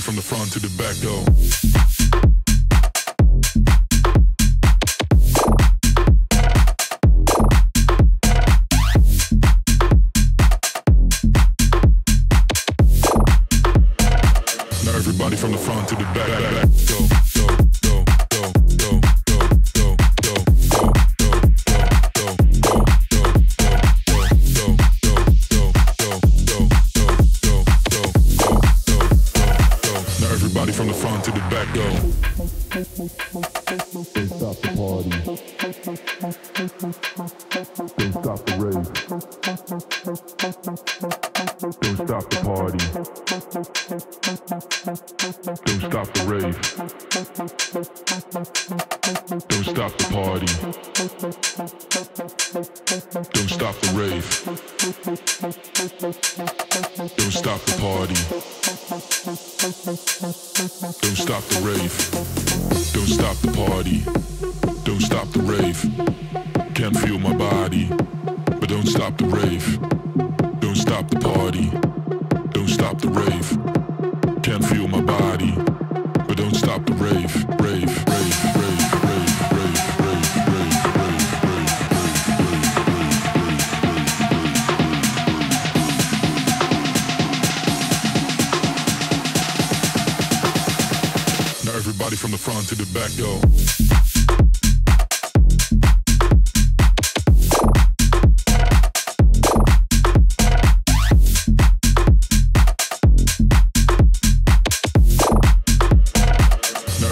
From the front to the back though. Now everybody from the front to the back, go, go, go, go, go, go, go, go, go, go, go, now everybody from the front to the back go. Don't stop the party. Don't stop the rave. Don't stop the party. Don't stop the rave. Don't stop the party. Don't stop the rave. Don't stop the party. Don't stop the rave. Don't stop the party. Don't stop the rave. Can't feel my body, but don't stop the rave. Don't stop the party. Don't stop the rave. Can't feel my body, but don't stop the rave. Rave, rave, rave, rave, rave, rave, rave, rave, rave. Now everybody from the front to the back go.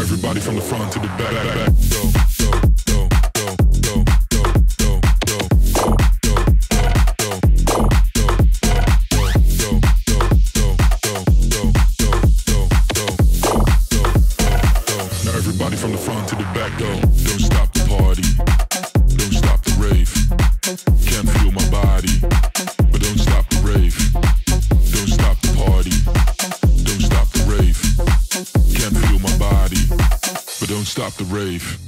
Everybody from the front to the back, go, go, go, go, go, go, go, go, go, go, go, now everybody from the front to the back go. Don't stop the party. Don't stop the rave. Can't feel my body, but don't stop the rave. Don't stop the party. Don't stop the rave. Can't feel my body, but don't stop the rave.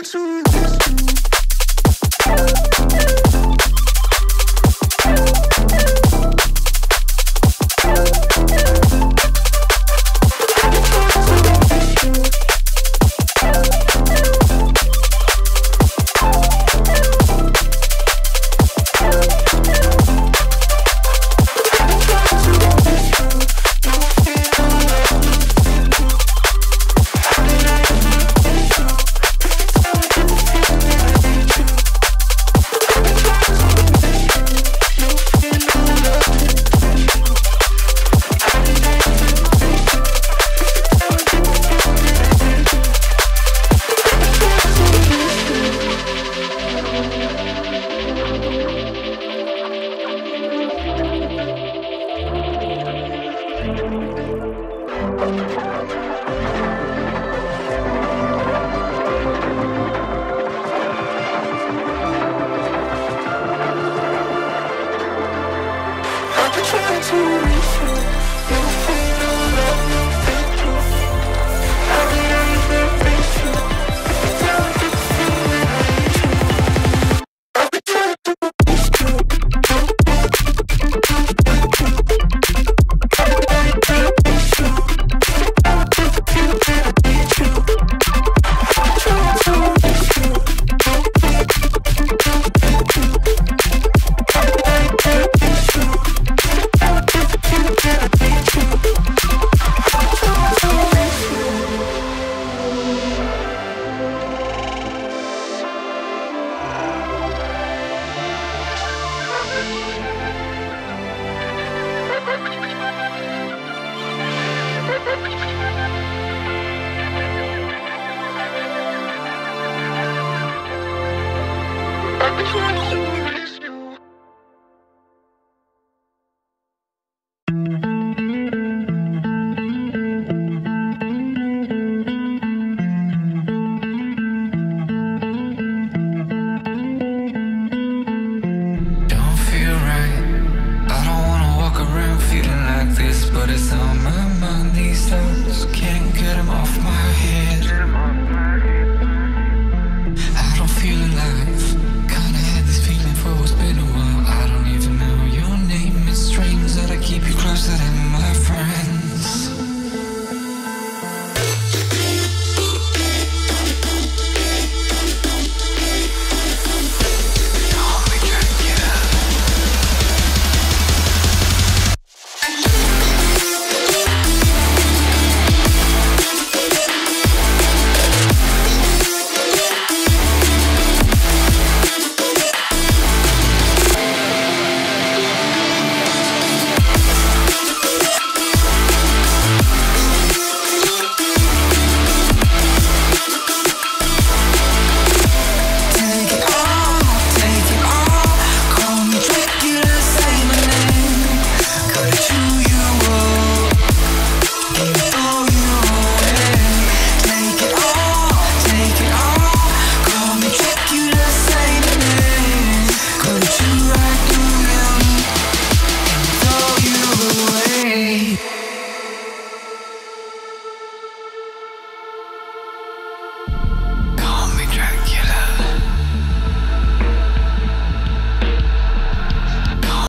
dancing.